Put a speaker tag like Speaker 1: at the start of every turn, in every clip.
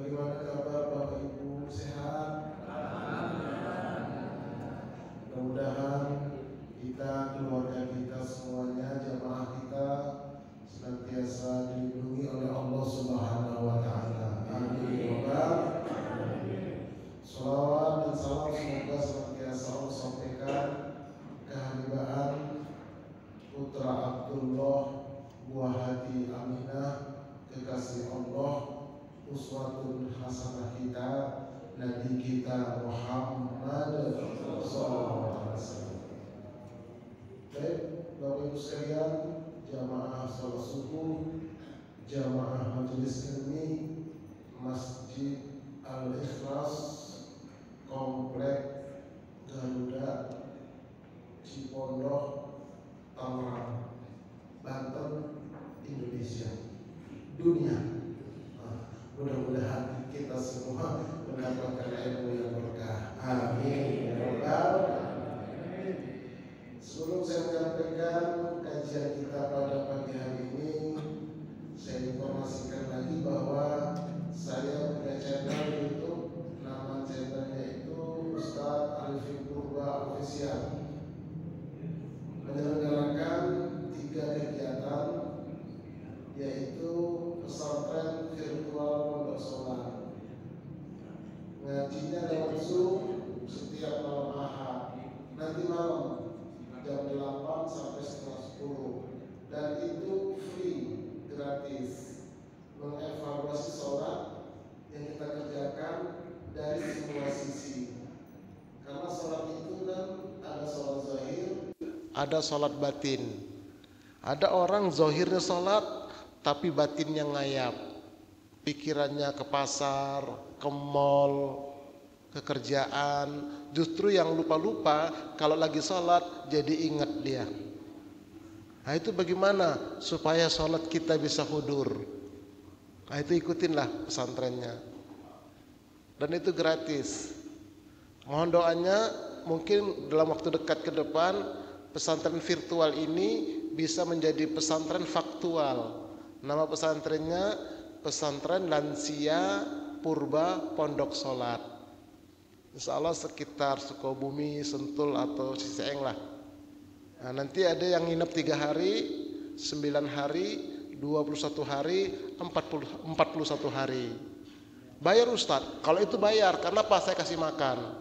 Speaker 1: Bagaimana kabar Bapak Ibu, sehat? Mudah-mudahan kita, keluarga kita semuanya, jamaah kita senantiasa dilindungi oleh Allah Subhanahu wa Ta'ala. Amin. Salawat dan salam semoga senantiasa Allah sampaikan kehadiran putra Abdullah, buah hati Aminah, kekasih Allah, uswatun hasanah kita, Nabi kita Muhammad SAW. Baik, Bapak Ibu sekalian, jamaah salat subuh, jamaah majelis ilmi Masjid Al-Ikhlas, Komplek Garuda, Cipondok, Tangerang, Banten, Indonesia, dunia. Mudah-mudahan kita semua mendapatkan ilmu yang berkah. Amin. Sebelum saya menyampaikan kajian kita pada pagi hari ini, saya informasikan lagi bahwa saya punya channel YouTube. Nama channelnya itu Ustadz Arifin Purba Official. Menyelenggarakan 3 kegiatan, yaitu pesantren virtual pondok sholat. Ngajinya lewat Zoom setiap malam Ahad, nanti malam jam 8 sampai setengah 10, dan itu free, gratis. Mengevaluasi sholat yang kita kerjakan dari semua sisi, karena sholat itu kan ada sholat zahir, ada sholat batin. Ada orang zahirnya sholat tapi batinnya ngayap, pikirannya ke pasar, ke mall, ke kerjaan. Justru yang lupa-lupa kalau lagi sholat jadi ingat dia. Nah itu bagaimana supaya sholat kita bisa hudur? Nah itu ikutinlah pesantrennya, dan itu gratis. Mohon doanya, mungkin dalam waktu dekat ke depan pesantren virtual ini bisa menjadi pesantren faktual. Nama pesantrennya Pesantren Lansia Purba Pondok Sholat. Insya Allah sekitar Sukabumi, Sentul atau Ciseeng lah. Nah, nanti ada yang nginep 3 hari, 9 hari, 21 hari, 41 hari. Bayar Ustadz. Kalau itu bayar, karena apa? Saya kasih makan.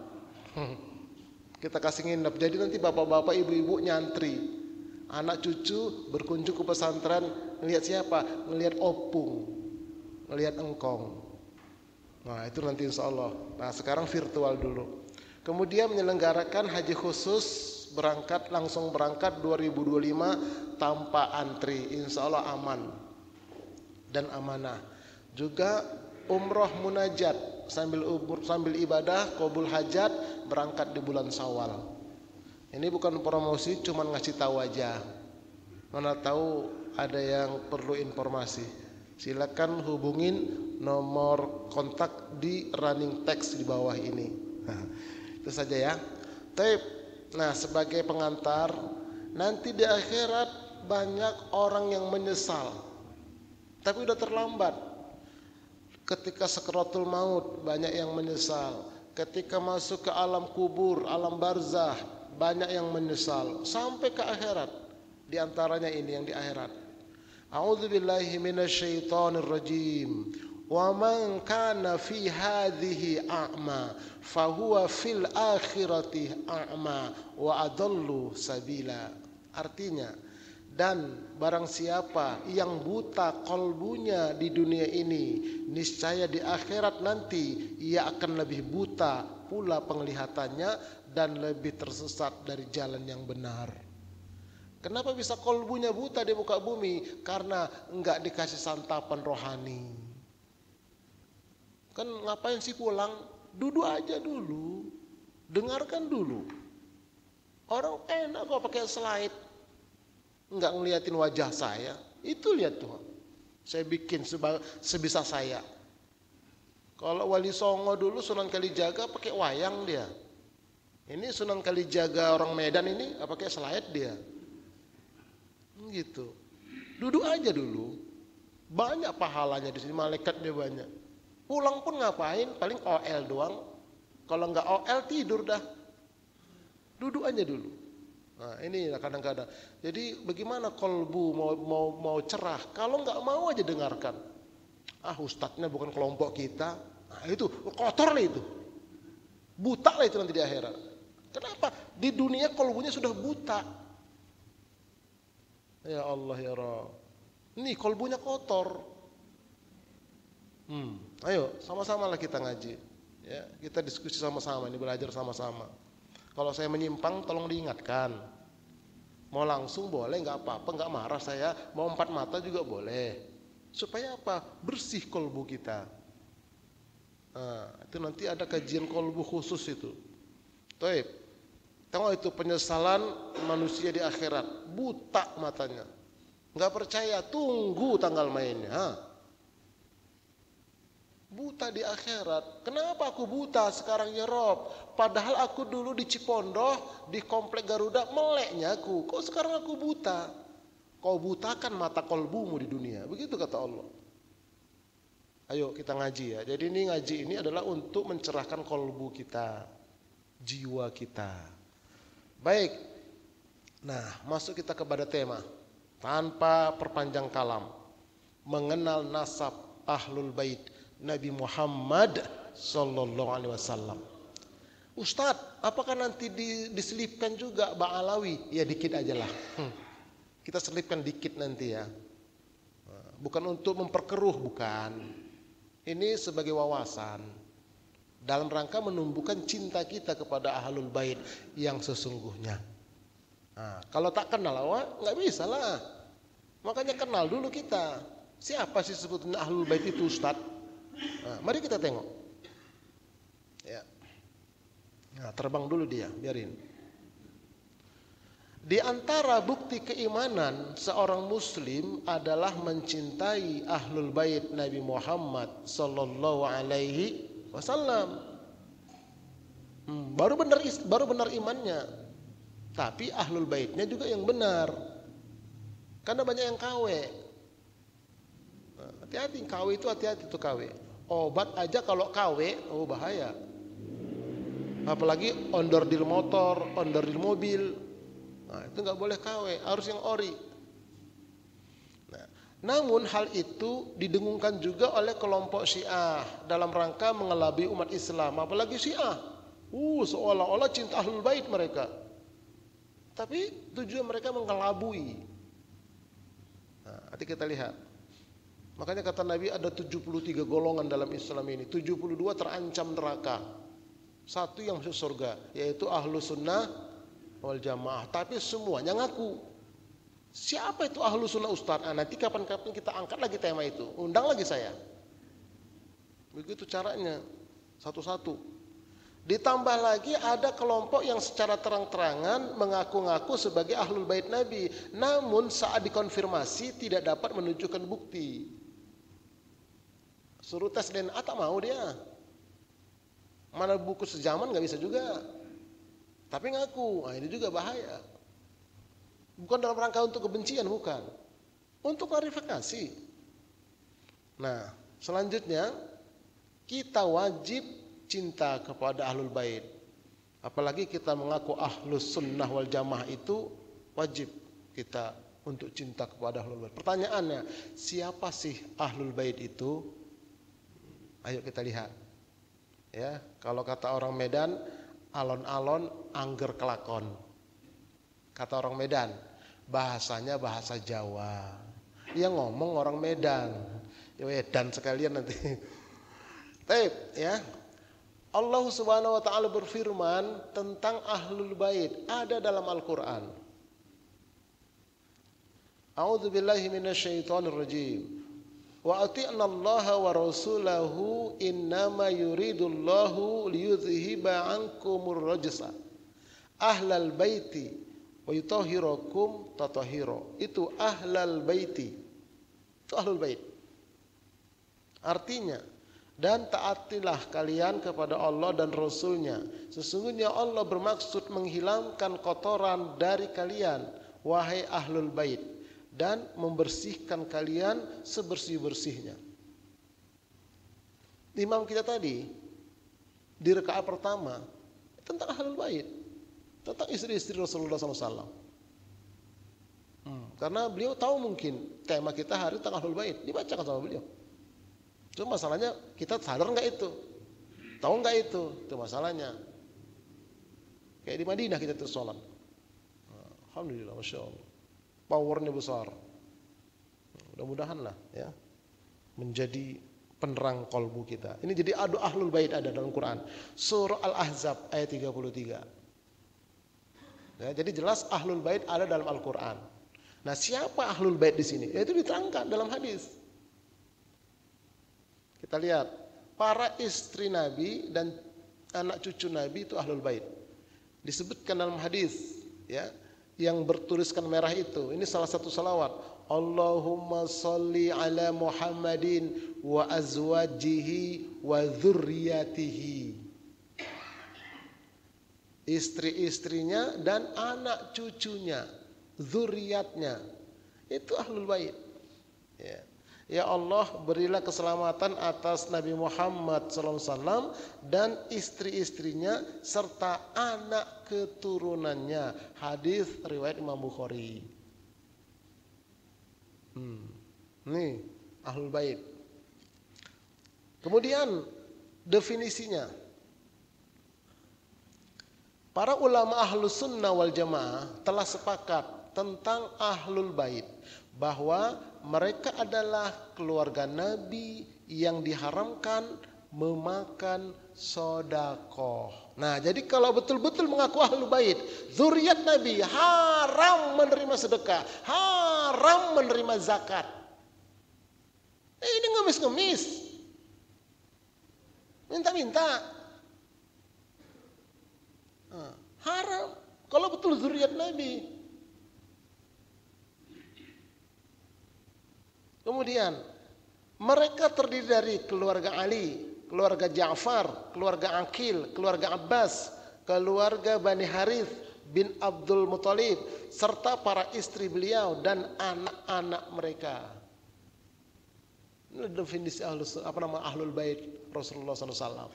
Speaker 1: Kita kasih nginep. Jadi nanti bapak-bapak, ibu-ibu nyantri. Anak cucu berkunjung ke pesantren, ngelihat siapa? Ngelihat opung, ngelihat engkong. Nah itu nanti insya Allah. Nah sekarang virtual dulu. Kemudian menyelenggarakan haji khusus, langsung berangkat 2025 tanpa antri. Insya Allah aman dan amanah. Juga umroh munajat sambil ibadah qabul hajat, berangkat di bulan Syawal. Ini bukan promosi, cuman ngasih tahu aja. Mana tahu ada yang perlu informasi, silakan hubungin nomor kontak di running text di bawah ini. Nah, itu saja ya. Nah, sebagai pengantar, nanti di akhirat banyak orang yang menyesal, tapi udah terlambat. Ketika sakaratul maut banyak yang menyesal. Ketika masuk ke alam kubur, alam barzah, banyak yang menyesal sampai ke akhirat. Di antaranya ini yang di akhirat. A'udzubillahi minasyaitonir rajim. Wa man kana fi hadhihi a'ma fahuwa fil akhirati a'ma wa adallu sabila. Artinya, dan barang siapa yang buta kolbunya di dunia ini, niscaya di akhirat nanti ia akan lebih buta pula penglihatannya dan lebih tersesat dari jalan yang benar. Kenapa bisa kolbunya buta di muka bumi? Karena enggak dikasih santapan rohani. Kan ngapain sih pulang? Duduk aja dulu, dengarkan dulu. Orang enak kok pakai slide, enggak ngeliatin wajah saya. Itu lihat tuh, saya bikin sebisa saya. Kalau Wali Songo dulu Sunan Kalijaga pakai wayang dia. Ini Sunan Kalijaga orang Medan ini pakai slide dia. Gitu. Duduk aja dulu. Banyak pahalanya di sini, malaikatnya banyak.
Speaker 2: Pulang pun ngapain? Paling OL doang. Kalau nggak OL tidur dah. Duduk aja dulu. Nah, ini kadang-kadang. Jadi bagaimana kolbu mau cerah kalau nggak mau aja dengarkan. Ustadznya bukan kelompok kita. Nah, itu kotor lah itu. Buta lah itu nanti di akhirat. Kenapa? Di dunia kolbunya sudah buta. Ya Allah ya Rabb. Ini kolbunya kotor. Ayo sama-sama lah kita ngaji. Ya, kita diskusi sama-sama, ini belajar sama-sama. Kalau saya menyimpang tolong diingatkan. Mau langsung boleh, nggak apa-apa, nggak marah saya. Mau 4 mata juga boleh. Supaya apa? Bersih kolbu kita. Nah, itu nanti ada kajian kolbu khusus itu. Taib. Tengok itu penyesalan manusia di akhirat. Buta matanya. Nggak percaya, tunggu tanggal mainnya. Buta di akhirat. Kenapa aku buta sekarang ya Rob? Padahal aku dulu di Cipondoh, di komplek Garuda, meleknya aku. Kok sekarang aku buta? Kau butakan mata kolbumu di dunia. Begitu kata Allah. Ayo kita ngaji ya. Jadi ini ngaji ini adalah untuk mencerahkan kolbu kita, jiwa kita. Baik. Nah, masuk kita kepada tema. Tanpa perpanjang kalam. Mengenal nasab Ahlul Bait Nabi Muhammad sallallahu alaihi wasallam. Ustadz, apakah nanti diselipkan juga Ba'alawi? Ya dikit aja lah. Kita selipkan dikit nanti ya. Bukan untuk memperkeruh, bukan. Ini sebagai wawasan. Dalam rangka menumbuhkan cinta kita kepada Ahlul Bait yang sesungguhnya. Nah, kalau tak kenal, nggak bisa lah. Makanya kenal dulu kita. Siapa sih sebetulnya Ahlul Bait itu Ustadz? Nah, mari kita tengok. Ya. Nah, terbang dulu dia, biarin. Di antara bukti keimanan seorang muslim adalah mencintai Ahlul Bait Nabi Muhammad sallallahu alaihi wasallam. Baru benar imannya. Tapi Ahlul Baitnya juga yang benar. Karena banyak yang KW. Nah, hati-hati KW itu hati-hati tuh KW. Obat aja kalau KW, bahaya. Apalagi onderdil motor, onderdil mobil. Nah, itu nggak boleh KW, harus yang ori. Nah, namun hal itu didengungkan juga oleh kelompok Syiah dalam rangka mengelabui umat Islam, apalagi Syiah. Seolah-olah cinta Ahlul Bait mereka. Tapi tujuan mereka mengelabui. Nah, nanti kita lihat. Makanya kata Nabi ada 73 golongan dalam Islam ini. 72 terancam neraka. 1 yang masuk surga, yaitu Ahlus Sunnah wal Jamaah. Tapi semuanya ngaku. Siapa itu Ahlus Sunnah Ustaz? Nanti kapan-kapan kita angkat lagi tema itu. Undang lagi saya. Begitu caranya. Satu-satu. Ditambah lagi ada kelompok yang secara terang-terangan mengaku-ngaku sebagai Ahlul Bait Nabi. Namun saat dikonfirmasi tidak dapat menunjukkan bukti. Suruh tes DNA tak mau dia. Mana buku sejaman nggak bisa juga. Tapi ngaku, ini juga bahaya. Bukan dalam rangka untuk kebencian, bukan. Untuk klarifikasi. Nah, selanjutnya kita wajib cinta kepada Ahlul Bait. Apalagi kita mengaku Ahlus Sunnah wal Jamaah, itu wajib kita untuk cinta kepada Ahlul Bait. Pertanyaannya, siapa sih Ahlul Bait itu? Ayo kita lihat. Ya, kalau kata orang Medan, alon-alon angger kelakon. Kata orang Medan, bahasanya bahasa Jawa. Yang ngomong orang Medan. Ya Medan sekalian nanti. Baik, ya. Allah Subhanahu wa taala berfirman tentang Ahlul Bait ada dalam Al-Qur'an. A'udzubillahi minasyaitonir rajim. Wa ati'na Allah wa rasulahu innama yuridullahu liyudhhiba 'ankumur rajsa ahlal baiti wa yutahhirakum tatahhira. Itu ahlal baiti. Itu Ahlul Bait. Artinya, dan taatilah kalian kepada Allah dan Rasulnya. Sesungguhnya Allah bermaksud menghilangkan kotoran dari kalian, wahai Ahlul Bait, dan membersihkan kalian sebersih-bersihnya. imam kita tadi di rakaat pertama tentang ahlul bait, tentang istri-istri Rasulullah SAW. Karena beliau tahu mungkin tema kita hari tentang ahlul bait, dibacakan sama beliau. Cuma masalahnya kita sadar nggak itu, tahu nggak itu masalahnya. Kayak di Madinah kita tuh sholat. Alhamdulillah, masya Allah, powernya besar. Mudah-mudahan lah ya menjadi penerang kolbu kita. Ini jadi adu ahlul bait ada dalam Quran. Surah Al-Ahzab ayat 33. Ya, jadi jelas ahlul bait ada dalam Al-Quran. Nah, siapa ahlul bait di sini? Itu diterangkan dalam hadis. Kita lihat, para istri Nabi dan anak cucu Nabi itu ahlul bait. Disebutkan dalam hadis, ya, yang bertuliskan merah itu. Ini salah satu salawat. Allahumma salli ala Muhammadin wa azwajihi wa dzurriyyatihi. Istri-istrinya dan anak cucunya, zuriatnya, itu ahlul bait. Ya Allah, berilah keselamatan atas Nabi Muhammad SAW dan istri-istrinya serta anak keturunannya. Hadis riwayat Imam Bukhari. Nih ahlul bait. Kemudian definisinya. Para ulama ahlus sunnah wal jamaah telah sepakat tentang ahlul bait bahwa mereka adalah keluarga Nabi yang diharamkan memakan sedekah. Nah, jadi kalau betul-betul mengaku ahlul bait, zuriat Nabi haram menerima sedekah, haram menerima zakat. Ini ngemis-ngemis, minta-minta. Haram kalau betul zuriat Nabi. Kemudian mereka terdiri dari keluarga Ali, keluarga Ja'far, keluarga Aqil, keluarga Abbas, keluarga Bani Harith bin Abdul Muthalib, serta para istri beliau dan anak-anak mereka. Ini definisi ahlul bait Rasulullah SAW.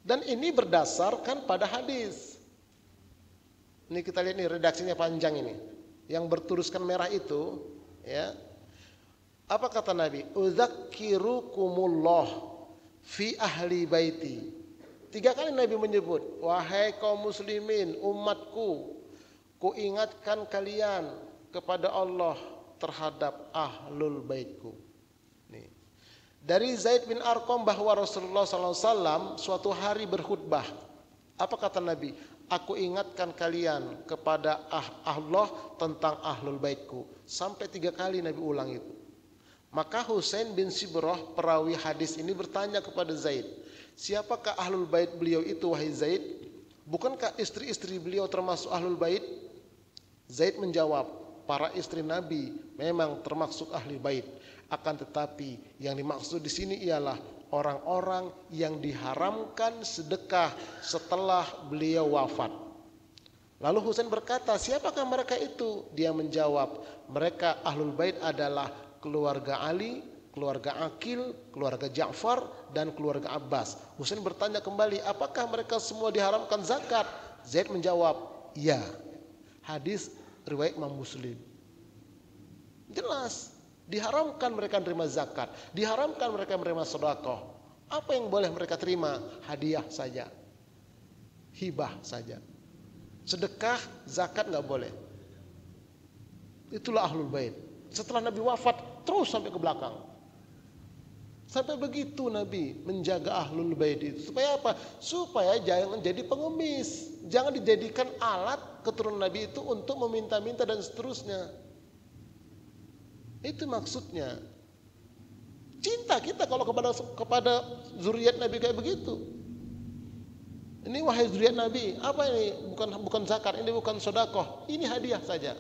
Speaker 2: Dan ini berdasarkan pada hadis. Ini kita lihat nih, redaksinya panjang ini. Yang bertuliskan merah itu, ya. Apa kata Nabi? Udzakkirukumullah fi ahli baiti. 3 kali Nabi menyebut, wahai kaum muslimin, umatku, ku ingatkan kalian kepada Allah terhadap ahlul baitku. Nih. Dari Zaid bin Arqam bahwa Rasulullah SAW suatu hari berkhutbah. Apa kata Nabi? Aku ingatkan kalian kepada Allah tentang ahlul baitku. Sampai 3 kali Nabi ulang itu. Maka Husain bin Sibrah, perawi hadis ini, bertanya kepada Zaid, siapakah ahlul bait beliau itu wahai Zaid? Bukankah istri-istri beliau termasuk ahlul bait? Zaid menjawab, para istri Nabi memang termasuk ahli bait. Akan tetapi yang dimaksud di sini ialah orang-orang yang diharamkan sedekah setelah beliau wafat. Lalu Husain berkata, siapakah mereka itu? Dia menjawab, mereka ahlul bait adalah keluarga Ali, keluarga Aqil, keluarga Ja'far, dan keluarga Abbas. Husain bertanya kembali, apakah mereka semua diharamkan zakat? Zaid menjawab, ya. Hadis riwayat Imam Muslim. Jelas. Diharamkan mereka menerima zakat, diharamkan mereka menerima sedekah. Apa yang boleh mereka terima? Hadiah saja, hibah saja. Sedekah, zakat nggak boleh. Itulah ahlul bait. Setelah Nabi wafat, terus sampai ke belakang. Sampai begitu Nabi menjaga ahlul bait itu. Supaya apa? Supaya jangan jadi pengemis, jangan dijadikan alat keturunan Nabi itu untuk meminta-minta dan seterusnya. Itu maksudnya. Cinta kita kalau kepada zuriat Nabi kayak begitu. Ini wahai zuriat Nabi, apa ini? Bukan zakat, ini bukan sedekah, ini hadiah saja.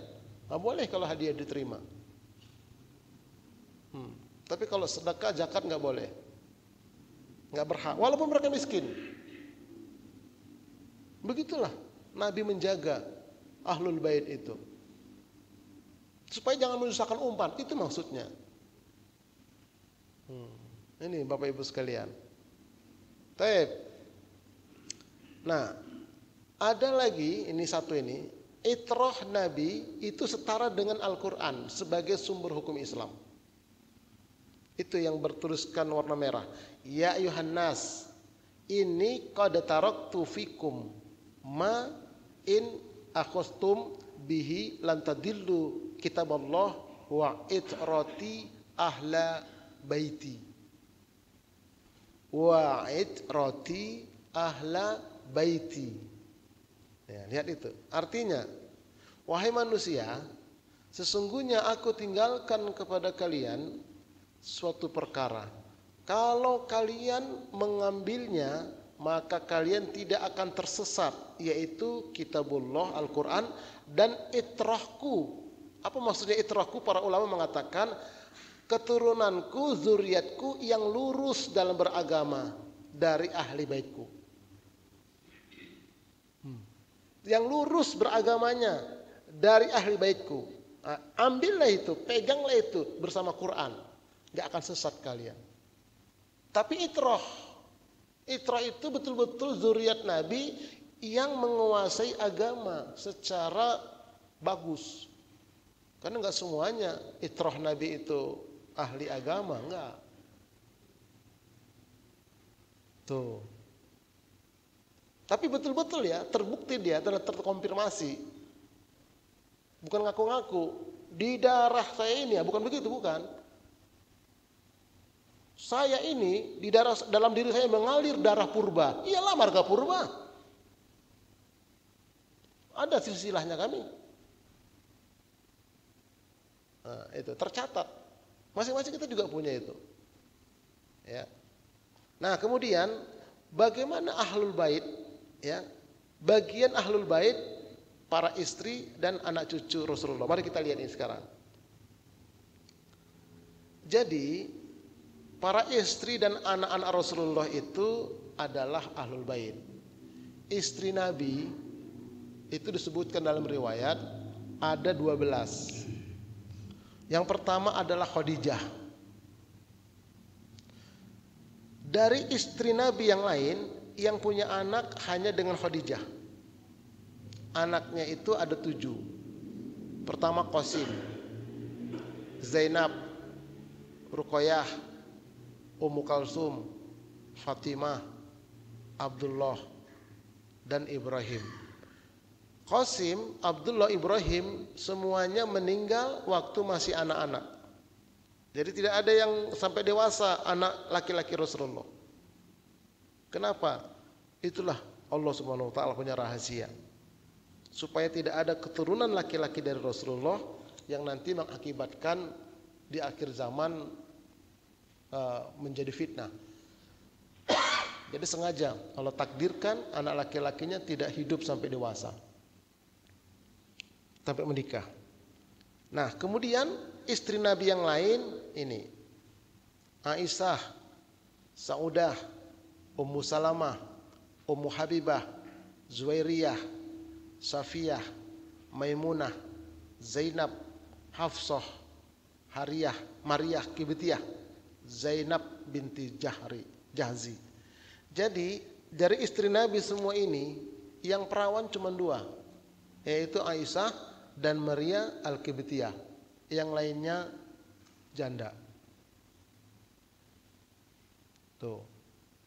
Speaker 2: Nggak boleh kalau hadiah diterima. Tapi kalau sedekah, zakat nggak boleh, nggak berhak, walaupun mereka miskin. Begitulah Nabi menjaga ahlul bait itu. Supaya jangan menyusahkan umat, itu maksudnya. Ini Bapak Ibu sekalian. Taib. Nah, ada lagi ini satu ini, itrah Nabi itu setara dengan Al-Qur'an sebagai sumber hukum Islam. Itu yang bertuliskan warna merah. Ya ayuhan nas, ini qad taraktu fikum ma in akhastum bihi lan tadillu kitaballah wa itrati ahla baiti. Wa itrati ahla baiti. Ya, lihat itu. Artinya, wahai manusia, sesungguhnya aku tinggalkan kepada kalian suatu perkara. Kalau kalian mengambilnya, maka kalian tidak akan tersesat, yaitu kitabullah Al-Quran dan itrahku. Apa maksudnya itrahku? Para ulama mengatakan keturunanku, zuriatku yang lurus dalam beragama dari ahli baitku. Yang lurus beragamanya dari ahli baitku. Nah, ambillah itu, peganglah itu bersama Quran. Gak akan sesat kalian. Tapi itrah itu betul-betul zuriat Nabi yang menguasai agama secara bagus. Karena gak semuanya itrah Nabi itu ahli agama, enggak. Tuh. Tapi betul-betul ya, terbukti dia, terkonfirmasi. Bukan ngaku-ngaku. Di darah saya ini ya, bukan begitu, bukan. Saya ini di dalam diri saya mengalir darah purba. Iyalah marga purba. Ada silsilahnya kami. Nah, itu tercatat. Masing-masing kita juga punya itu. Ya. Nah, kemudian bagaimana ahlul bait? Ya, bagian ahlul bait, para istri dan anak cucu Rasulullah. Mari kita lihat ini sekarang. Jadi para istri dan anak-anak Rasulullah itu adalah ahlul bait. Istri Nabi itu disebutkan dalam riwayat ada 12. Yang pertama adalah Khadijah. Dari istri Nabi yang lain, yang punya anak hanya dengan Khadijah. Anaknya itu ada 7. Pertama Qasim, Zainab, Ruqayyah, Ummu Kalsum, Fatimah, Abdullah, dan Ibrahim. Qasim, Abdullah, Ibrahim semuanya meninggal waktu masih anak-anak. Jadi tidak ada yang sampai dewasa anak laki-laki Rasulullah. Kenapa? Itulah Allah Subhanahu wa taala punya rahasia. Supaya tidak ada keturunan laki-laki dari Rasulullah yang nanti mengakibatkan di akhir zaman menjadi fitnah. Jadi sengaja Allah takdirkan anak laki-lakinya tidak hidup sampai dewasa. Sampai menikah. Nah, kemudian istri Nabi yang lain ini Aisyah, Saudah, Ummu Salamah, Ummu Habibah, Zuwairiyah, Safiyah, Maimunah, Zainab, Hafsah, Hariyah, Maryah Kibtiyah, Zainab binti Jahzi. Jadi dari istri Nabi semua ini yang perawan cuma 2, yaitu Aisyah dan Maria Al-Kibtiyah. Yang lainnya janda. Tuh.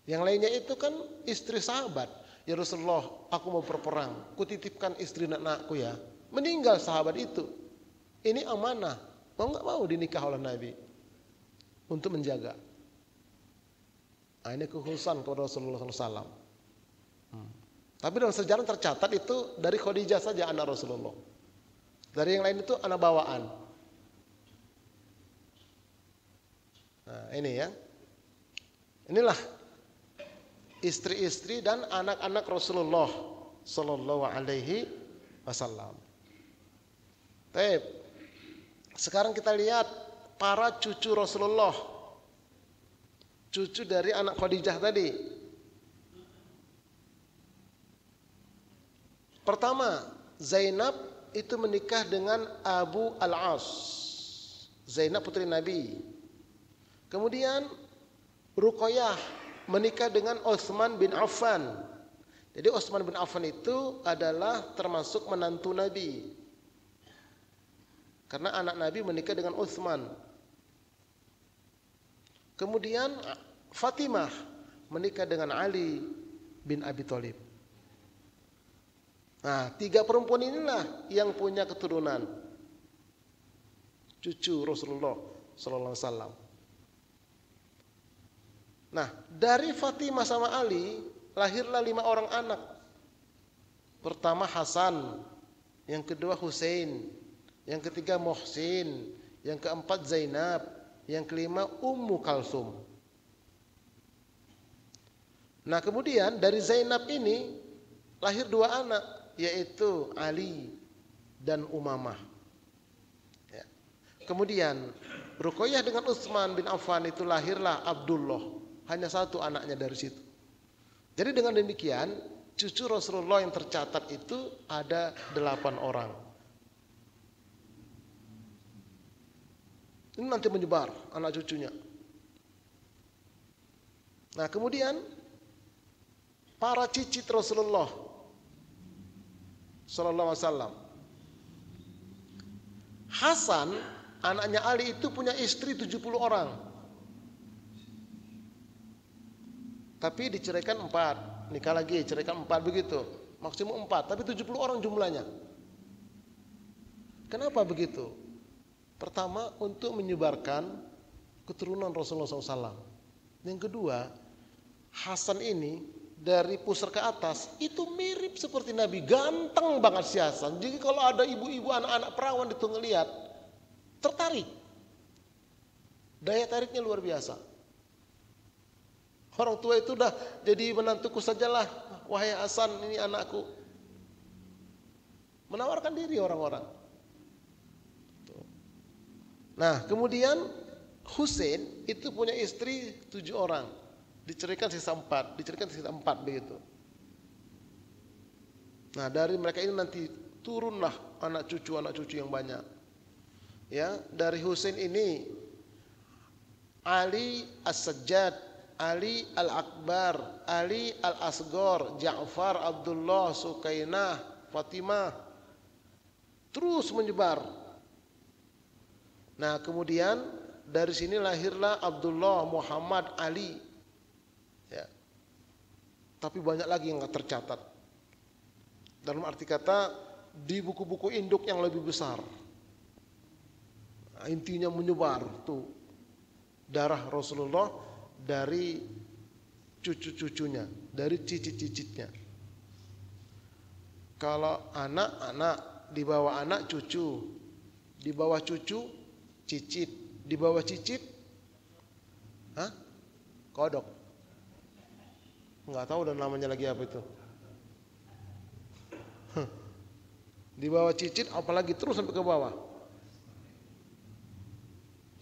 Speaker 2: Yang lainnya itu kan istri sahabat. Ya Rasulullah, aku mau berperang. Kutitipkan istri anakku ya. Meninggal sahabat itu. Ini amanah. Mau nggak mau dinikah oleh Nabi untuk menjaga. Nah, ini kekhususan kepada Rasulullah SAW. Tapi dalam sejarah tercatat itu dari Khadijah saja anak Rasulullah. Dari yang lain itu anak bawaan. Nah, ini ya. Inilah istri-istri dan anak-anak Rasulullah sallallahu alaihi wasallam. Baik. Sekarang kita lihat para cucu Rasulullah. Cucu dari anak Khadijah tadi. Pertama, Zainab itu menikah dengan Abu Al-As. Zainab putri Nabi. Kemudian Ruqayyah menikah dengan Utsman bin Affan. Jadi Utsman bin Affan itu adalah termasuk menantu Nabi. Karena anak Nabi menikah dengan Utsman. Kemudian Fatimah menikah dengan Ali bin Abi Thalib. Nah, 3 perempuan inilah yang punya keturunan cucu Rasulullah sallallahu alaihi wasallam. Nah, dari Fatimah sama Ali lahirlah 5 orang anak. Pertama Hasan, yang kedua Husain, yang ketiga Muhsin, yang keempat Zainab, yang kelima Ummu Kalsum. Nah, kemudian dari Zainab ini lahir 2 anak, yaitu Ali dan Umamah. Ya. Kemudian Ruqayyah dengan Utsman bin Affan itu lahirlah Abdullah, hanya 1 anaknya dari situ. Jadi dengan demikian cucu Rasulullah yang tercatat itu ada 8 orang. Ini nanti menyebar anak cucunya. Nah, kemudian para cicit Rasulullah sallallahu alaihi wasallam. Hasan, anaknya Ali itu punya istri 70 orang. Tapi diceraikan 4, nikah lagi, ceraikan 4 begitu. Maksimum 4, tapi 70 orang jumlahnya. Kenapa begitu? Pertama, untuk menyebarkan keturunan Rasulullah SAW. Yang kedua, Hasan ini dari pusar ke atas itu mirip seperti Nabi, ganteng banget si Hasan. Jadi kalau ada ibu-ibu anak-anak perawan itu ngelihat, tertarik. Daya tariknya luar biasa. Orang tua itu udah jadi menantuku sajalah, wahai Hasan, ini anakku. Menawarkan diri orang-orang. Nah, kemudian Husain itu punya istri 7 orang. Diceraikan sisa 4, diceraikan sisa 4 begitu. Nah, dari mereka ini nanti turunlah anak cucu yang banyak. Ya, dari Husain ini Ali As-Sajjad, Ali Al-Akbar, Ali Al-Asghar, Ja'far, Abdullah, Sukainah, Fatimah. Terus menyebar. Nah, kemudian dari sini lahirlah Abdullah, Muhammad, Ali. Ya. Tapi banyak lagi yang gak tercatat. Dalam arti kata di buku-buku induk yang lebih besar. Nah, intinya menyebar tuh darah Rasulullah dari cucu-cucunya, dari cicit-cicitnya. Kalau anak-anak, di bawah anak cucu, di bawah cucu cicit, di bawah cicit kodok. Nggak tahu dan namanya lagi apa itu. Di bawah cicit apalagi terus sampai ke bawah.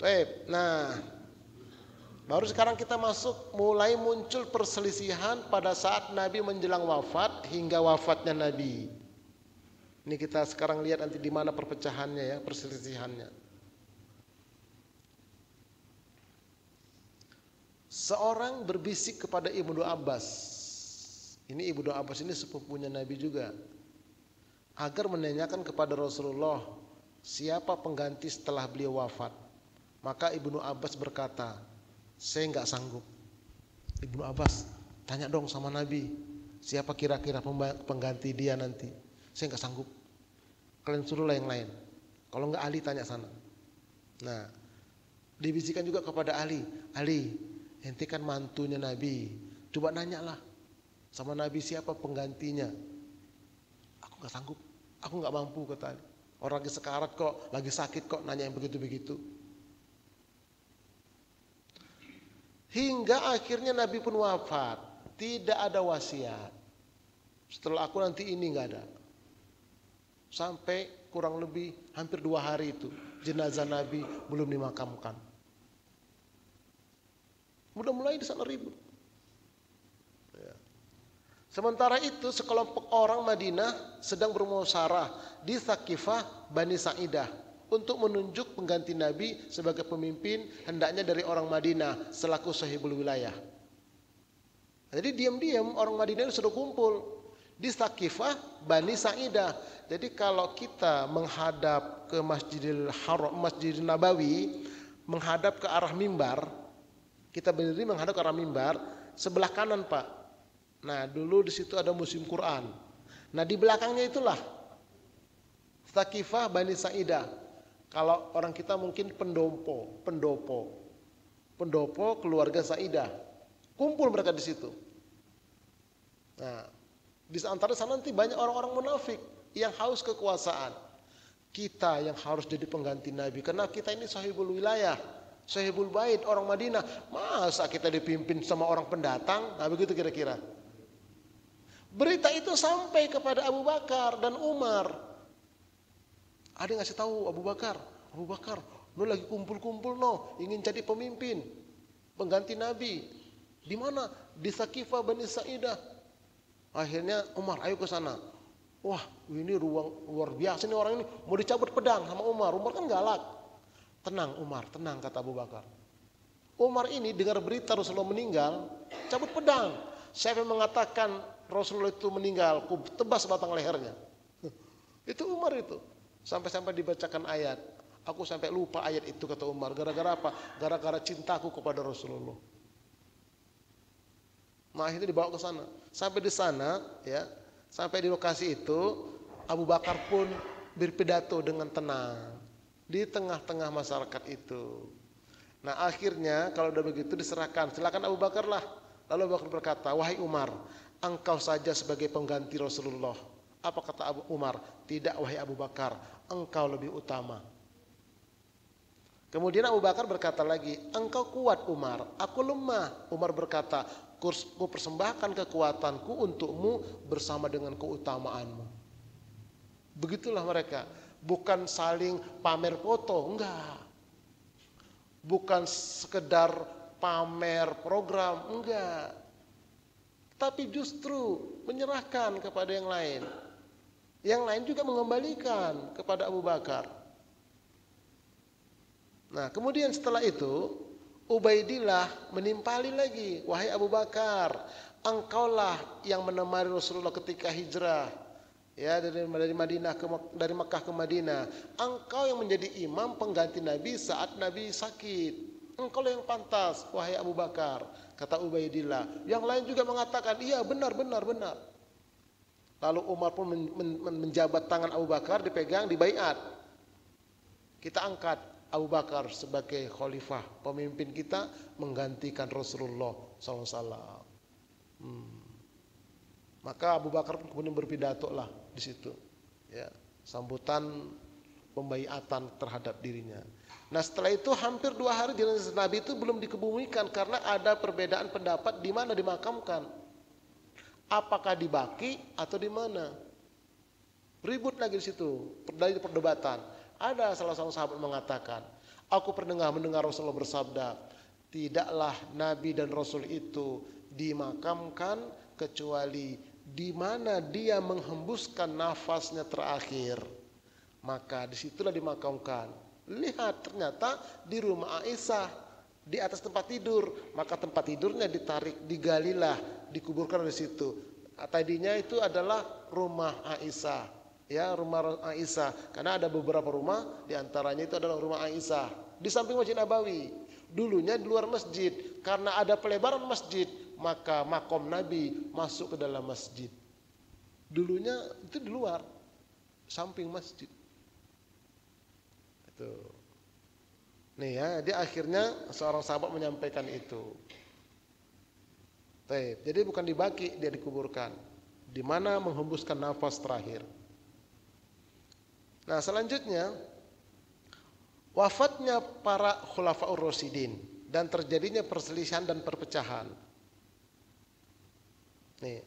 Speaker 2: Baik, nah baru sekarang kita masuk, mulai muncul perselisihan pada saat Nabi menjelang wafat hingga wafatnya Nabi. Ini kita sekarang lihat nanti di mana perpecahannya ya, perselisihannya. Seorang berbisik kepada Ibnu Abbas. Ini Ibnu Abbas ini sepupunya Nabi juga. Agar menanyakan kepada Rasulullah, siapa pengganti setelah beliau wafat. Maka Ibnu Abbas berkata, saya enggak sanggup. Ibnu Abbas, tanya dong sama Nabi, siapa kira-kira pengganti dia nanti. Saya enggak sanggup. Kalian suruhlah yang lain. Kalau enggak Ali tanya sana. Nah, dibisikkan juga kepada Ali. Ali, ente kan mantunya Nabi, coba nanyalah sama Nabi siapa penggantinya. Aku gak sanggup, aku gak mampu kata Ali. Orang lagi sekarat kok, lagi sakit kok nanya yang begitu-begitu. Hingga akhirnya Nabi pun wafat, tidak ada wasiat. Setelah aku nanti ini gak ada. Sampai kurang lebih hampir 2 hari itu jenazah Nabi belum dimakamkan. Udah mulai di sana ribut. Ya. Sementara itu sekelompok orang Madinah sedang bermusyawarah di Thaqifah Bani Sa'idah. untuk menunjuk pengganti Nabi sebagai pemimpin, hendaknya dari orang Madinah selaku sahibul wilayah. Jadi diam-diam orang Madinah itu sudah kumpul di Saqifah Bani Sa'idah. Jadi kalau kita menghadap ke Masjidil Haram, Masjidil Nabawi, menghadap ke arah mimbar, kita berdiri menghadap ke arah mimbar, sebelah kanan Pak. Nah dulu di situ ada museum Quran. Nah di belakangnya itulah Saqifah Bani Sa'idah. Kalau orang kita mungkin pendopo keluarga Sa'idah. Kumpul mereka di situ. Nah, di antara sana nanti banyak orang-orang munafik yang haus kekuasaan. Kita yang harus jadi pengganti Nabi karena kita ini sahibul wilayah, sahibul bait orang Madinah. Masa kita dipimpin sama orang pendatang? Nah, begitu kira-kira. Berita itu sampai kepada Abu Bakar dan Umar. Ada yang ngasih tahu Abu Bakar, lo lagi kumpul-kumpul ingin jadi pemimpin, pengganti Nabi. Di mana? Di Saqifah Bani Sa'idah. Akhirnya Umar, ayo ke sana. Wah, ini ruang luar biasa nih, orang ini mau dicabut pedang sama Umar. Umar kan galak. Tenang Umar, tenang kata Abu Bakar. Umar ini dengar berita Rasulullah meninggal, cabut pedang. Siapa yang mengatakan Rasulullah itu meninggal, ku tebas batang lehernya. Itu Umar itu. Sampai-sampai dibacakan ayat. Aku sampai lupa ayat itu kata Umar. Gara-gara apa? Gara-gara cintaku kepada Rasulullah. Nah akhirnya dibawa ke sana. Sampai di sana, ya, sampai di lokasi itu, Abu Bakar pun berpidato dengan tenang di tengah-tengah masyarakat itu. Nah akhirnya kalau udah begitu diserahkan, silakan Abu Bakar lah. Lalu Abu Bakar berkata, wahai Umar, engkau saja sebagai pengganti Rasulullah. Apa kata Abu Umar? Tidak wahai Abu Bakar, engkau lebih utama. Kemudian Abu Bakar berkata lagi, engkau kuat Umar, aku lemah. Umar berkata, ku persembahkan kekuatanku untukmu bersama dengan keutamaanmu. Begitulah mereka. Bukan saling pamer foto, enggak. Bukan sekedar pamer program, enggak. Tapi justru menyerahkan kepada yang lain. Yang lain juga mengembalikan kepada Abu Bakar. Nah kemudian setelah itu Ubaidillah menimpali lagi, wahai Abu Bakar, engkaulah yang menemani Rasulullah ketika hijrah, ya dari Madinah dari Mekah ke Madinah. Engkau yang menjadi imam pengganti Nabi saat Nabi sakit. Engkaulah yang pantas, wahai Abu Bakar, kata Ubaidillah. Yang lain juga mengatakan, iya benar. Lalu Umar pun menjabat tangan Abu Bakar, dipegang, dibaiat. Kita angkat Abu Bakar sebagai khalifah, pemimpin kita menggantikan Rasulullah SAW. Maka Abu Bakar kemudian berpidato lah di situ, ya, sambutan pembaiatan terhadap dirinya. Nah setelah itu hampir 2 hari jenazah Nabi itu belum dikebumikan karena ada perbedaan pendapat di mana dimakamkan. Apakah di Baqi atau di mana? Ribut lagi di situ, terjadi perdebatan. Ada salah satu sahabat mengatakan, aku pernah mendengar Rasulullah bersabda, tidaklah Nabi dan Rasul itu dimakamkan kecuali di mana dia menghembuskan nafasnya terakhir. Maka disitulah dimakamkan. Lihat ternyata di rumah Aisyah, di atas tempat tidur. Maka tempat tidurnya ditarik, digalilah, dikuburkan di situ. Tadinya itu adalah rumah Aisyah. Ya, rumah Aisyah, karena ada beberapa rumah, diantaranya itu adalah rumah Aisyah di samping Masjid Nabawi. Dulunya di luar masjid, karena ada pelebaran masjid, maka makom Nabi masuk ke dalam masjid. Dulunya itu di luar, samping masjid. Itu. Nih ya, dia akhirnya seorang sahabat menyampaikan itu. Jadi bukan di Baqi dia dikuburkan, di mana menghembuskan nafas terakhir. Nah selanjutnya wafatnya para khulafaur rasyidin dan terjadinya perselisihan dan perpecahan. Nih,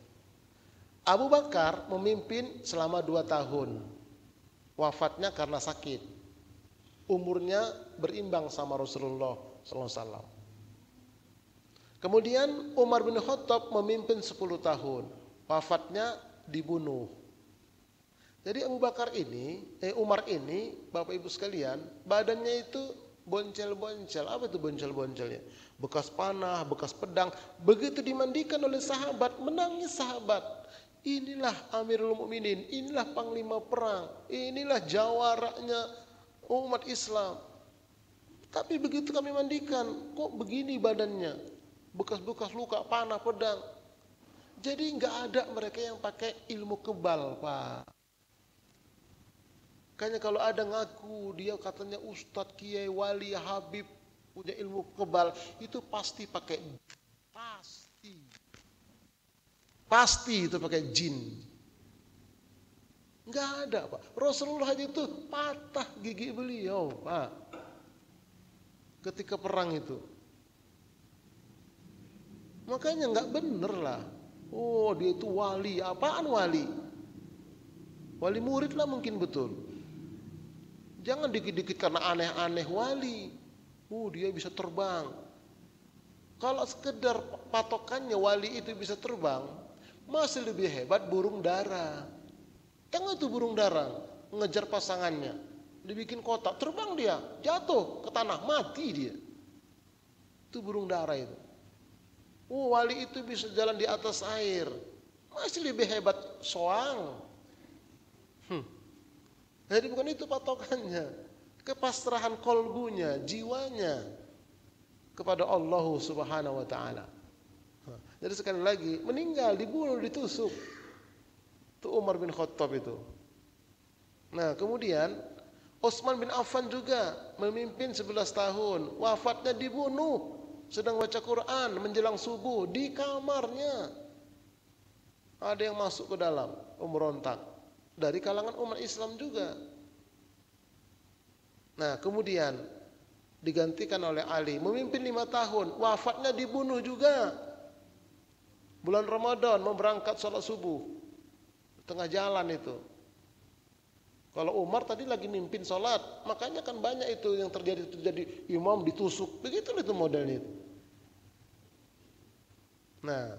Speaker 2: Abu Bakar memimpin selama 2 tahun. Wafatnya karena sakit. Umurnya berimbang sama Rasulullah SAW. Kemudian Umar bin Khattab memimpin 10 tahun. Wafatnya dibunuh. Jadi Umar ini, Bapak Ibu sekalian, badannya itu boncel-boncel. Apa itu boncel-boncelnya? Bekas panah, bekas pedang. Begitu dimandikan oleh sahabat, menangis sahabat. Inilah Amirul Mukminin, inilah panglima perang, inilah jawaranya umat Islam. Tapi begitu kami mandikan, kok begini badannya? Bekas-bekas luka, panah, pedang. Jadi nggak ada mereka yang pakai ilmu kebal, Pak. Kayaknya kalau ada ngaku dia katanya Ustadz, Kiai, Wali, Habib, punya ilmu kebal, itu pasti pakai, pasti itu pakai jin. Nggak ada, Pak. Rasulullah itu patah gigi beliau, Pak, ketika perang itu. Makanya nggak bener lah. Oh, dia itu wali. Apaan wali? Wali murid lah mungkin, betul. Jangan dikit-dikit karena aneh-aneh wali. Dia bisa terbang. Kalau sekedar patokannya wali itu bisa terbang, masih lebih hebat burung dara. Tengok itu burung dara ngejar pasangannya, dibikin kotak, terbang dia, jatuh ke tanah, mati dia. Itu burung dara itu. Wali itu bisa jalan di atas air, masih lebih hebat soang. Jadi bukan itu patokannya. Kepasrahan kolbunya, jiwanya kepada Allah Subhanahu wa ta'ala. Jadi sekali lagi, meninggal, dibunuh, ditusuk. Itu Umar bin Khattab itu. Nah, kemudian Utsman bin Affan juga memimpin 11 tahun. Wafatnya dibunuh sedang baca Quran menjelang subuh di kamarnya. Ada yang masuk ke dalam, memberontak. Dari kalangan umat Islam juga. Nah, kemudian digantikan oleh Ali, memimpin 5 tahun, wafatnya dibunuh juga. Bulan Ramadan mau berangkat sholat subuh, tengah jalan itu. Kalau Umar tadi lagi mimpin sholat, makanya kan banyak itu yang terjadi imam ditusuk, begitu itu modelnya itu. Nah,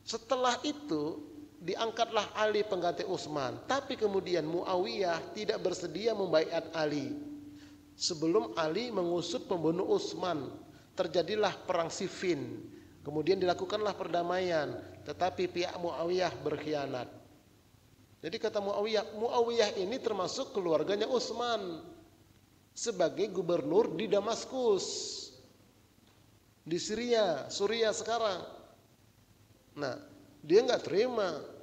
Speaker 2: setelah itu diangkatlah Ali pengganti Utsman, tapi kemudian Muawiyah tidak bersedia membaiat Ali. Sebelum Ali mengusut pembunuh Utsman, terjadilah perang Siffin. Kemudian dilakukanlah perdamaian, tetapi pihak Muawiyah berkhianat. Jadi kata Muawiyah ini termasuk keluarganya Utsman sebagai gubernur di Damaskus, di Suriah sekarang. Nah, dia nggak terima.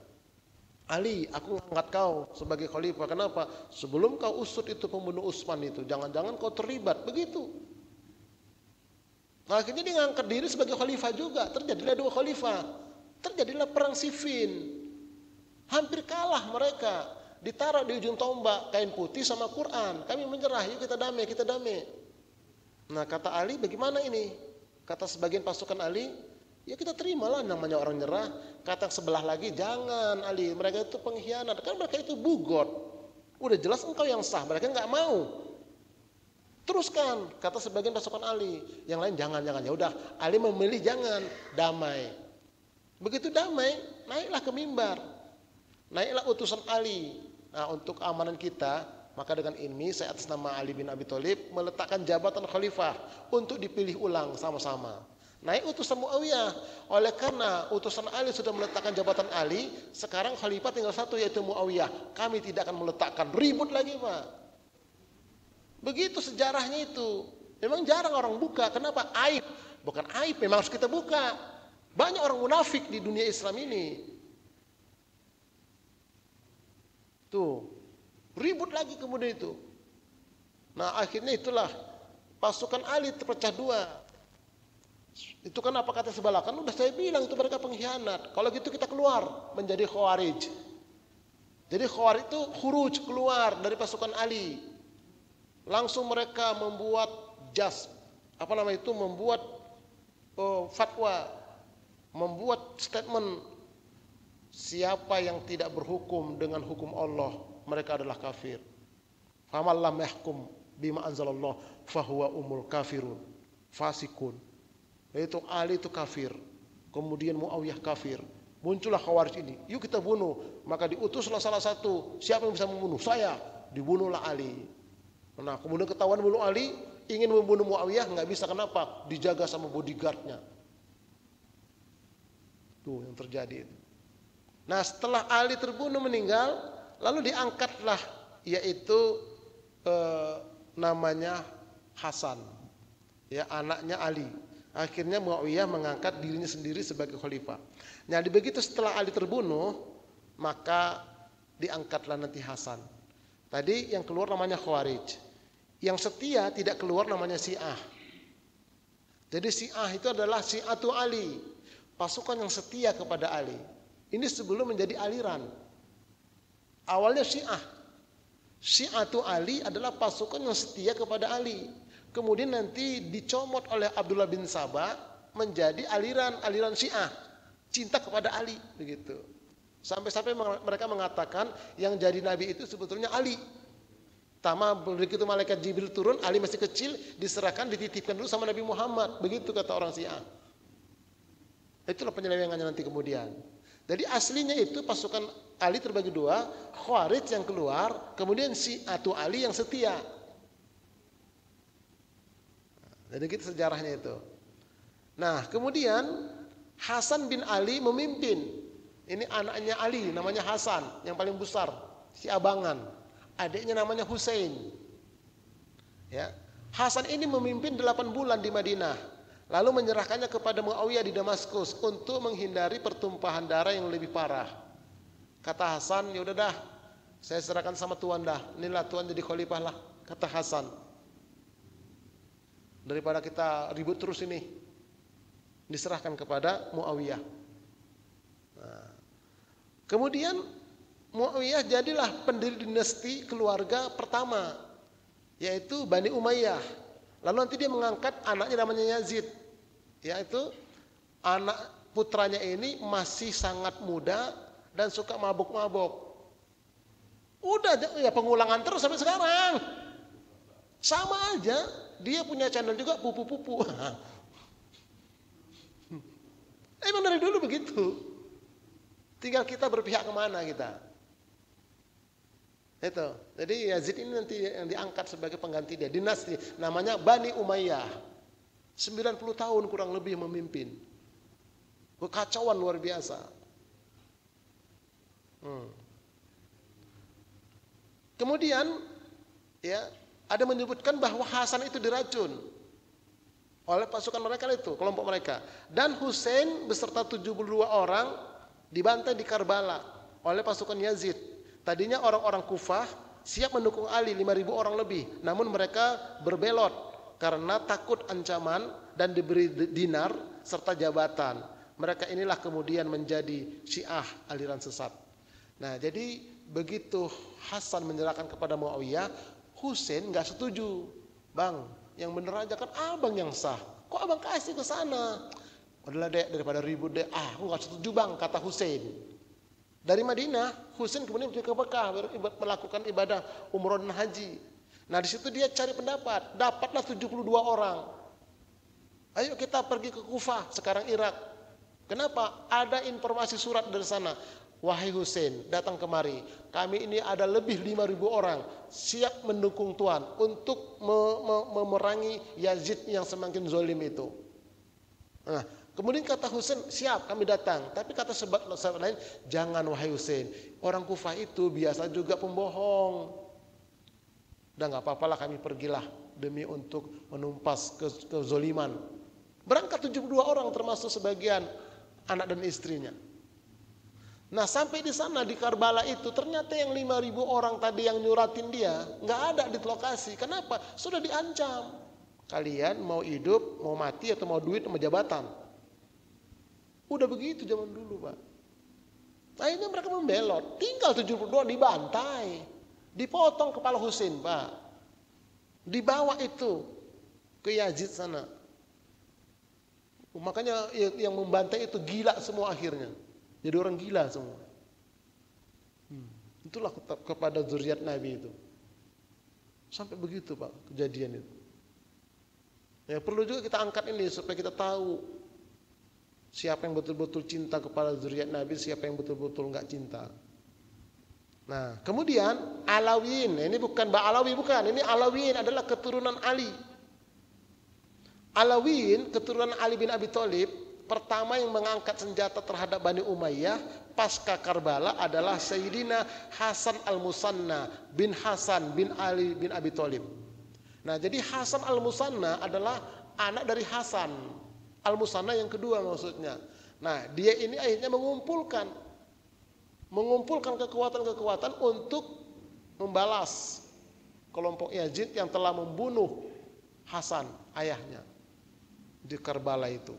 Speaker 2: Ali, aku angkat kau sebagai khalifah. Kenapa? Sebelum kau usut itu pembunuh Utsman itu, jangan-jangan kau terlibat, begitu. Nah, akhirnya dia ngangkat diri sebagai khalifah juga. Terjadilah 2 khalifah. Terjadilah perang Siffin. Hampir kalah mereka. Ditaruh di ujung tombak kain putih sama Quran. Kami menyerah, yuk kita damai. Nah, kata Ali, bagaimana ini? Kata sebagian pasukan Ali, ya kita terimalah namanya orang nyerah. Kata sebelah lagi, jangan Ali, mereka itu pengkhianat. Kan mereka itu bugot. Udah jelas engkau yang sah, mereka nggak mau. Teruskan, kata sebagian pasukan Ali. Yang lain jangan. Ya udah, Ali memilih jangan, damai. Begitu damai, naiklah ke mimbar. Naiklah utusan Ali. Nah, untuk keamanan kita, maka dengan ini saya atas nama Ali bin Abi Thalib meletakkan jabatan khalifah untuk dipilih ulang sama-sama. Naik utusan Muawiyah. Oleh karena utusan Ali sudah meletakkan jabatan Ali, sekarang khalifah tinggal satu, yaitu Muawiyah. Kami tidak akan meletakkan, ribut lagi, Pak. Begitu sejarahnya itu. Memang jarang orang buka. Kenapa? Aib. Bukan aib, memang harus kita buka. Banyak orang munafik di dunia Islam ini. Tuh, ribut lagi kemudian itu. Nah, akhirnya itulah pasukan Ali terpecah 2. Itu kan apa kata sebelah? Kan udah saya bilang itu mereka pengkhianat. Kalau gitu kita keluar menjadi Khawarij. Jadi Khawarij itu khuruj, keluar dari pasukan Ali. Langsung mereka membuat membuat fatwa, membuat statement, siapa yang tidak berhukum dengan hukum Allah, mereka adalah kafir. Faman lam yahkum bima anzalallah fahuwa umul kafirun fasikun. Yaitu Ali itu kafir, kemudian Muawiyah kafir, Muncullah Khawarij ini, yuk kita bunuh. Maka diutuslah salah satu, siapa yang bisa membunuh? Saya. Dibunuhlah Ali. Nah kemudian ketahuan bunuh Ali, ingin membunuh Muawiyah, nggak bisa. Kenapa? Dijaga sama bodyguardnya. Tuh yang terjadi itu. Nah setelah Ali terbunuh meninggal, lalu diangkatlah yaitu namanya Hasan, ya anaknya Ali. Akhirnya Muawiyah mengangkat dirinya sendiri sebagai khalifah. Nah, begitu setelah Ali terbunuh, maka diangkatlah nanti Hasan. Tadi yang keluar namanya Khawarij. Yang setia tidak keluar namanya Syiah. Jadi Syiah itu adalah Syiatu Ali, pasukan yang setia kepada Ali. Ini sebelum menjadi aliran. Awalnya Syiah. Syiatu Ali adalah pasukan yang setia kepada Ali. Kemudian nanti dicomot oleh Abdullah bin Sabah menjadi aliran Syiah, cinta kepada Ali begitu. Sampai-sampai mereka mengatakan yang jadi nabi itu sebetulnya Ali. Begitu malaikat Jibril turun, Ali masih kecil, diserahkan, dititipkan dulu sama Nabi Muhammad, begitu kata orang Syiah. Itulah penyelewengannya nanti kemudian. Jadi aslinya itu pasukan Ali terbagi dua, Khawarij yang keluar, kemudian Syiatu Ali yang setia. Jadi gitu sejarahnya itu. Nah kemudian Hasan bin Ali memimpin. Ini anaknya Ali namanya Hasan yang paling besar, si abangan. Adiknya namanya Husain. Ya. Hasan ini memimpin 8 bulan di Madinah. Lalu menyerahkannya kepada Muawiyah di Damaskus untuk menghindari pertumpahan darah yang lebih parah. Kata Hasan, ya udah dah, saya serahkan sama Tuan dah. Inilah Tuan jadi khalifah lah, kata Hasan. Daripada kita ribut terus ini, diserahkan kepada Muawiyah. Nah, kemudian Muawiyah jadilah pendiri dinasti keluarga pertama, yaitu Bani Umayyah. Lalu nanti dia mengangkat anaknya namanya Yazid, yaitu anak putranya ini masih sangat muda dan suka mabuk-mabuk. Udah ya pengulangan terus sampai sekarang. Sama aja. Dia punya channel juga pupu-pupu. Emang dari dulu begitu. Tinggal kita berpihak kemana kita. Itu. Jadi Yazid ini nanti yang diangkat sebagai pengganti dia. Dinasti namanya Bani Umayyah. 90 tahun kurang lebih memimpin. Kekacauan luar biasa. Kemudian ya ada menyebutkan bahwa Hasan itu diracun oleh pasukan mereka itu, kelompok mereka. Dan Husain beserta 72 orang dibantai di Karbala oleh pasukan Yazid. Tadinya orang-orang Kufah siap mendukung Ali 5.000 orang lebih, namun mereka berbelot karena takut ancaman dan diberi dinar serta jabatan. Mereka inilah kemudian menjadi Syiah, aliran sesat. Nah, jadi begitu Hasan menyerahkan kepada Muawiyah, Husain nggak setuju. Bang, yang bener aja kan abang yang sah. Kok abang kasih ke sana? Udahlah dek, daripada ribut dek. Aku nggak setuju bang, kata Husain. Dari Madinah, Husain kemudian pergi ke Mekah melakukan ibadah umroh dan haji. Nah di situ dia cari pendapat, dapatlah 72 orang. Ayo kita pergi ke Kufah, sekarang Irak. Kenapa? Ada informasi surat dari sana. Wahai Husain, datang kemari. Kami ini ada lebih 5.000 orang siap mendukung Tuan untuk memerangi Yazid yang semakin zalim itu. Nah, kemudian kata Husain, siap kami datang. Tapi kata sahabat lain, jangan wahai Husain. Orang Kufah itu biasa juga pembohong. Udah nggak apa-apalah kami pergilah demi untuk menumpas kezoliman. Berangkat 72 orang termasuk sebagian anak dan istrinya. Nah sampai di sana di Karbala itu ternyata yang 5.000 orang tadi yang nyuratin dia nggak ada di lokasi. Kenapa? Sudah diancam. Kalian mau hidup, mau mati atau mau duit, mau jabatan. Udah begitu zaman dulu Pak. Akhirnya mereka membelot. Tinggal 72 dibantai. Dipotong kepala Husain Pak. Dibawa itu ke Yazid sana. Makanya yang membantai itu gila semua akhirnya. Jadi orang gila semua. Itulah kepada zuriat Nabi itu. Sampai begitu Pak kejadian itu. Ya perlu juga kita angkat ini supaya kita tahu Siapa yang betul-betul cinta kepada zuriat Nabi, siapa yang betul-betul enggak cinta. Nah, kemudian Alawiyin, ini bukan Ba'alawi, bukan, ini Alawiyin adalah keturunan Ali. Alawiyin, keturunan Ali bin Abi Thalib, pertama yang mengangkat senjata terhadap Bani Umayyah pasca Karbala adalah Sayyidina Hasan al-Musanna bin Hasan bin Ali bin Abi Thalib. Nah, jadi Hasan al-Musanna adalah anak dari Hasan al-Musanna yang kedua maksudnya. Nah, dia ini akhirnya mengumpulkan kekuatan-kekuatan untuk membalas kelompok Yazid yang telah membunuh Hasan ayahnya di Karbala itu.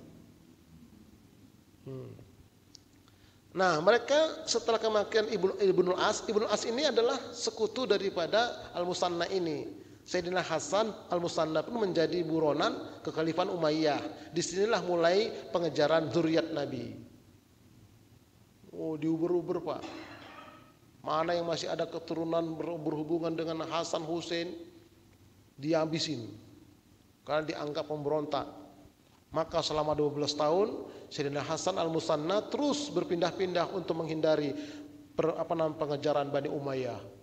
Speaker 2: Nah, mereka setelah kematian Ibnu As ini adalah sekutu daripada Al-Musanna ini. Sayyidina Hasan Al-Musanna pun menjadi buronan kekhalifahan Umayyah. Disinilah mulai pengejaran zuriat Nabi. Oh, diuber-uber Pak. Mana yang masih ada keturunan berhubungan dengan Hasan Hussein, dihabisin karena dianggap pemberontak. Maka selama 12 tahun Sayyidina Hasan Al-Musanna terus berpindah-pindah untuk menghindari pengejaran Bani Umayyah.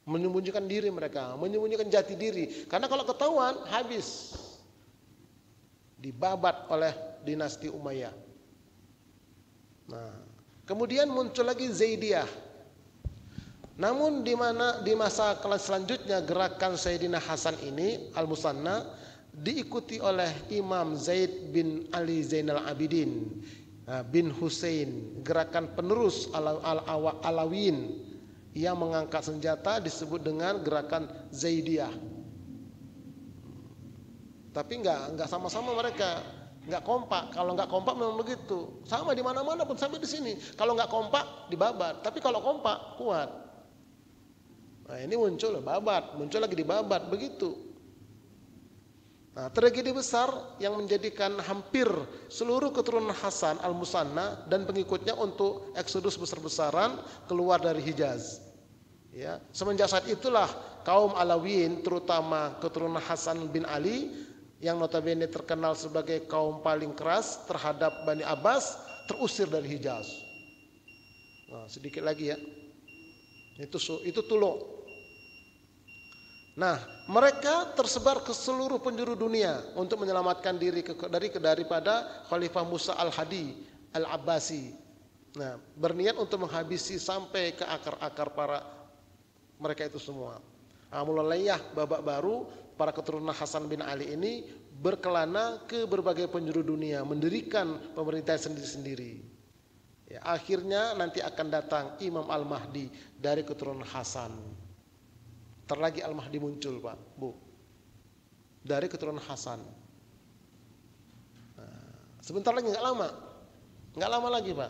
Speaker 2: Menyembunyikan diri mereka, menyembunyikan jati diri. Karena kalau ketahuan habis, dibabat oleh dinasti Umayyah. Nah, kemudian muncul lagi Zaidiyah. Namun di masa selanjutnya gerakan Sayyidina Hasan ini Al-Musanna diikuti oleh Imam Zaid bin Ali Zainal Abidin bin Husain, gerakan penerus Alawiyin yang mengangkat senjata disebut dengan gerakan Zaidiyah. Tapi enggak sama-sama mereka, enggak kompak. Kalau enggak kompak memang begitu. Sama di mana-mana pun sampai di sini. Kalau enggak kompak dibabat, tapi kalau kompak kuat. Nah, ini muncul babat, muncul lagi dibabat begitu. Nah, tragedi besar yang menjadikan hampir seluruh keturunan Hasan Al-Musanna dan pengikutnya untuk eksodus besar-besaran keluar dari Hijaz. Ya, semenjak saat itulah kaum Alawiyin, terutama keturunan Hasan bin Ali yang notabene terkenal sebagai kaum paling keras terhadap Bani Abbas, terusir dari Hijaz. Nah, sedikit lagi ya. Itu Tulo. Nah, mereka tersebar ke seluruh penjuru dunia untuk menyelamatkan diri daripada Khalifah Musa al-Hadi al-Abbasi. Nah, berniat untuk menghabisi sampai ke akar-akar para mereka itu semua. Nah, mulailah babak baru, para keturunan Hasan bin Ali ini berkelana ke berbagai penjuru dunia, mendirikan pemerintahan sendiri-sendiri. Ya, akhirnya nanti akan datang Imam Al-Mahdi dari keturunan Hasan. Lagi Al-Mahdi muncul Pak, Bu, dari keturunan Hasan. Nah, sebentar lagi, nggak lama lagi Pak.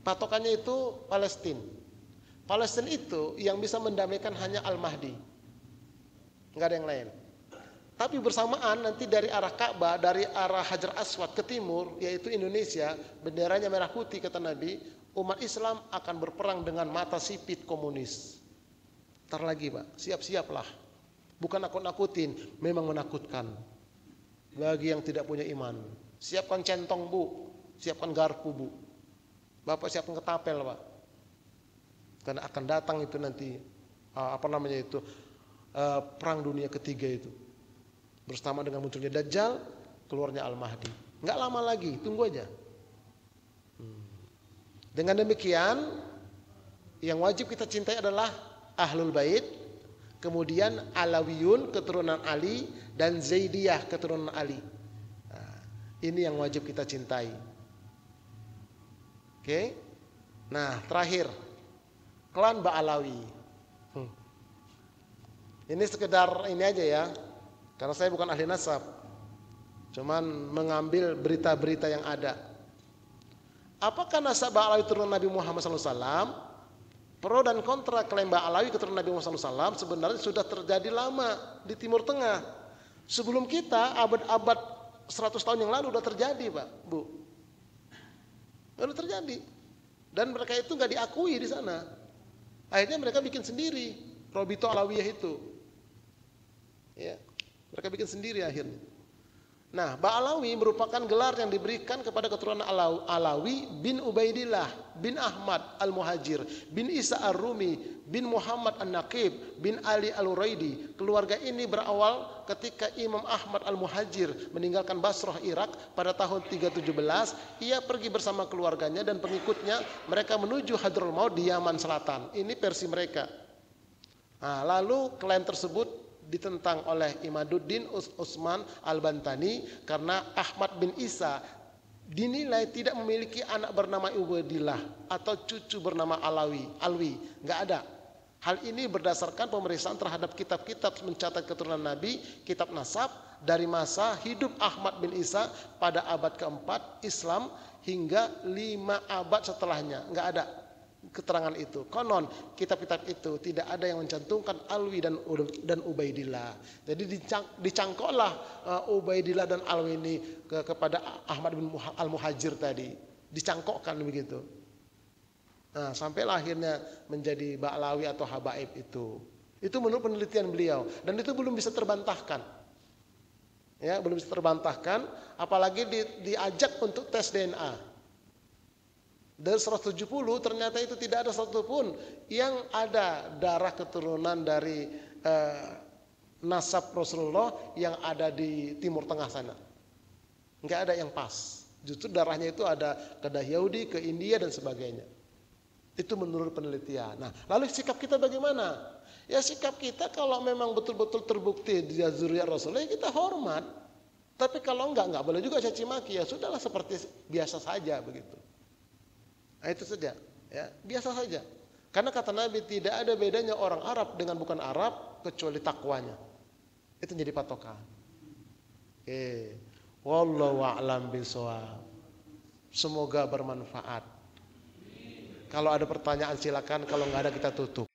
Speaker 2: Patokannya itu Palestina. Palestina itu yang bisa mendamaikan hanya Al-Mahdi, nggak ada yang lain. Tapi bersamaan nanti dari arah Ka'bah, dari arah Hajar Aswad ke timur, yaitu Indonesia, benderanya merah putih kata Nabi, umat Islam akan berperang dengan mata sipit komunis. Ntar lagi Pak, siap-siaplah. Bukan nakut-nakutin, memang menakutkan. Bagi yang tidak punya iman. Siapkan centong Bu, siapkan garpu Bu. Bapak siapkan ketapel Pak. Karena akan datang itu nanti, perang dunia ketiga itu. Bersama dengan munculnya Dajjal, keluarnya Al-Mahdi. Nggak lama lagi, tunggu aja. Dengan demikian, yang wajib kita cintai adalah Ahlul Bait, kemudian Alawiyun keturunan Ali, dan Zaidiyah keturunan Ali. Nah, ini yang wajib kita cintai. Oke. Nah, terakhir klan Ba'alawi. Ini sekedar ini aja ya, karena saya bukan ahli nasab, cuman mengambil berita-berita yang ada. Apakah nasab Ba'alawi turun Nabi Muhammad SAW? Pro dan kontra klaim Ba'alawi keturunan Nabi Muhammad SAW sebenarnya sudah terjadi lama di Timur Tengah. Sebelum kita, abad-abad 100 tahun yang lalu sudah terjadi Pak, Bu. Sudah terjadi. Dan mereka itu nggak diakui di sana. Akhirnya mereka bikin sendiri Robito Alawiyah itu. Ya, mereka bikin sendiri akhirnya. Nah, Ba'alawi merupakan gelar yang diberikan kepada keturunan Alawi bin Ubaidillah bin Ahmad Al-Muhajir bin Isa Ar-Rumi bin Muhammad An-Naqib bin Ali Al-Uraidi. Keluarga ini berawal ketika Imam Ahmad Al-Muhajir meninggalkan Basrah, Irak pada tahun 317. Ia pergi bersama keluarganya dan pengikutnya, mereka menuju Hadrul Maut di Yaman Selatan. Ini versi mereka. Nah, lalu klaim tersebut ditentang oleh Imaduddin Utsman Al-Bantani karena Ahmad bin Isa dinilai tidak memiliki anak bernama Ubaidillah atau cucu bernama Alwi, nggak ada. Hal ini berdasarkan pemeriksaan terhadap kitab-kitab mencatat keturunan Nabi, kitab nasab dari masa hidup Ahmad bin Isa pada abad keempat Islam hingga 5 abad setelahnya, nggak ada keterangan itu. Konon kitab-kitab itu tidak ada yang mencantumkan Alwi dan Ubaidillah. Jadi dicangkoklah Ubaidillah dan Alwi ini kepada Ahmad bin Al-Muhajir tadi. Dicangkokkan begitu. Nah, sampai akhirnya menjadi Ba'alawi atau Habaib itu. Itu menurut penelitian beliau dan itu belum bisa terbantahkan. Ya, belum bisa terbantahkan, apalagi diajak untuk tes DNA. Dari 170 ternyata itu tidak ada satu pun yang ada darah keturunan dari nasab Rasulullah yang ada di Timur Tengah sana. Enggak ada yang pas. Justru darahnya itu ada ke Yahudi, ke India dan sebagainya. Itu menurut penelitian. Nah, lalu sikap kita bagaimana? Ya sikap kita kalau memang betul-betul terbukti dia zuriat Rasulullah, ya kita hormat. Tapi kalau enggak boleh juga caci maki, ya sudahlah seperti biasa saja begitu. Nah, itu saja, ya biasa saja. Karena kata Nabi tidak ada bedanya orang Arab dengan bukan Arab kecuali takwanya. Itu jadi patokan. Oke, wallahu a'lam bishawab. Semoga bermanfaat. Kalau ada pertanyaan silakan, kalau nggak ada kita tutup.